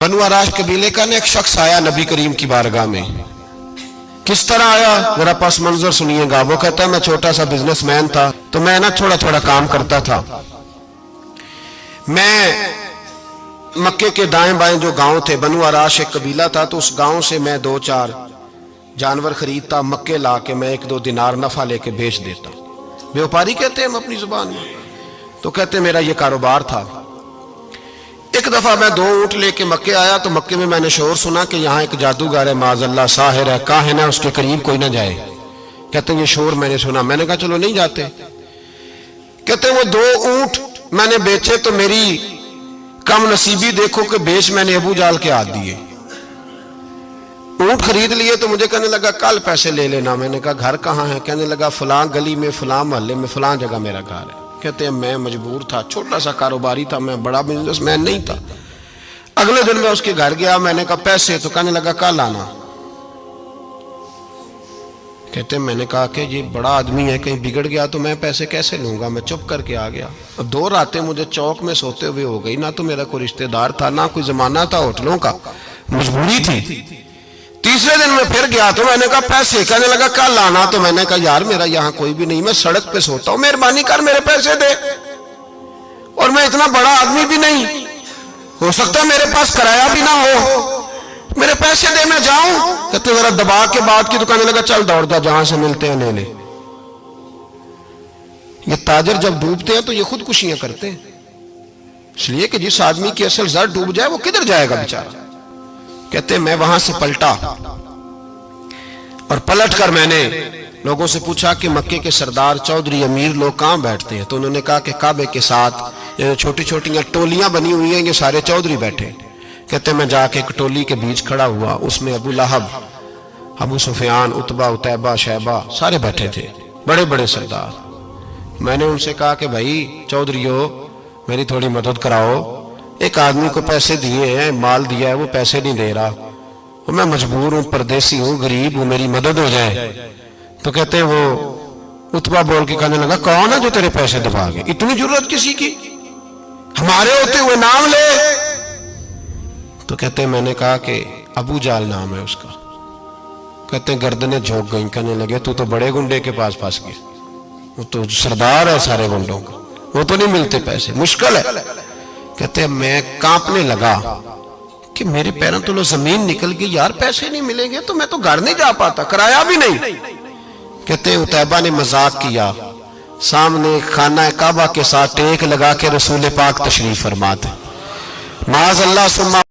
बनु आराश कबीले का ना एक शख्स आया नबी करीम की बारगाह में। किस तरह आया मेरा पास मंजर सुनिएगा। वो कहता है मैं छोटा सा बिजनेसमैन था, तो मैं ना थोड़ा थोड़ा काम करता था। मैं मक्के के दाएं बाएं जो गांव थे, बनु आराश एक कबीला था, तो उस गांव से मैं 2-4 जानवर खरीदता, मक्के ला के मैं 1-2 दिनार नफा लेके बेच देता। व्यापारी कहते हैं हम अपनी जुबान में, तो कहते मेरा ये कारोबार था। एक दफा मैं 2 ऊंट लेके मक्के आया, तो मक्के में मैंने शोर सुना कि यहाँ एक जादूगर है, माज़अल्लाह साहिर है, काहिन है, उसके करीब कोई ना जाए। कहते ये शोर मैंने सुना। मैंने कहा चलो नहीं जाते। कहते वो 2 ऊंट मैंने बेचे तो मेरी कम नसीबी देखो कि बेच मैंने अबू जाल के हाथ दिए। ऊंट खरीद लिए तो मुझे कहने लगा कल पैसे ले लेना। मैंने कहा घर कहाँ है? कहने लगा फलां गली में, फलां मोहल्ले में, फलां जगह मेरा घर है। कहते हैं मैं मजबूर था, छोटा सा कारोबारी था, मैं बड़ा बिजनेसमैन नहीं था। अगले दिन मैं उसके घर गया, मैंने कहा पैसे, तो कहने लगा कल आना। कहते हैं मैंने कहा कि ये बड़ा आदमी है, कहीं बिगड़ गया तो मैं पैसे कैसे लूंगा। मैं चुप करके आ गया। 2 रातें मुझे चौक में सोते हुए हो गई। ना तो मेरा कोई रिश्तेदार था, ना कोई जमाना था होटलों का, मजबूरी थी। तीसरे दिन मैं फिर गया तो मैंने कहा पैसे, कहने लगा कल आना। तो मैंने कहा यार मेरा यहाँ कोई भी नहीं, मैं सड़क पे सोता हूँ, मेहरबानी कर मेरे पैसे दे। और मैं इतना बड़ा आदमी भी नहीं, हो सकता है मेरे पास किराया भी ना हो, मेरे पैसे दे मैं जाऊं। कहते जरा दबा के बात की। तो कहने लगा चल दौड़ जा, जहां से मिलते हैं ले ले। ये ताजर जब डूबते हैं तो ये खुदकुशियां करते हैं, इसलिए कि जिस आदमी की असल जर डूब जाए वो किधर जाएगा बेचारा। कहते मैं वहां से पलटा और पलट कर मैंने लोगों से पूछा कि मक्के के सरदार, चौधरी, अमीर लोग कहां बैठते हैं। तो उन्होंने कहा कि काबे के साथ ये छोटी छोटी टोलियां बनी हुई हैं, ये सारे चौधरी बैठे। कहते मैं जाके एक टोली के बीच खड़ा हुआ, उसमें अबू लहब, अबू सुफियान, उतबा, उतैबा, शैबा सारे बैठे थे, बड़े बड़े सरदार। मैंने उनसे कहा कि भाई चौधरियों मेरी थोड़ी मदद कराओ, एक आदमी को पैसे दिए हैं, माल दिया है, वो पैसे नहीं दे रहा, और मैं मजबूर हूँ, परदेसी हूँ, गरीब हूँ, मेरी मदद हो जाए। तो कहते हैं वो उतबा बोल के कहने लगा कौन है जो तेरे पैसे दबागे, इतनी जरूरत किसी की, हमारे होते हुए नाम ले। तो कहते हैं मैंने कहा कि अबू जाल नाम है उसका। कहते हैं गर्दनें झोंक गई। कहने लगे तू तो बड़े गुंडे के पास फंस गया, वो तो सरदार है सारे गुंडों का, वो तो नहीं मिलते पैसे, मुश्किल है। कहते हैं मैं कांपने लगा कि मेरे पैरों तो जमीन निकल गई, यार पैसे नहीं मिलेंगे तो मैं तो घर नहीं जा पाता, किराया भी नहीं। कहते हैं उतैबा ने मजाक किया, सामने खाना काबा के साथ टेक लगा के रसूल पाक तशरीफ फरमाते, माज़अल्लाह सुम्मा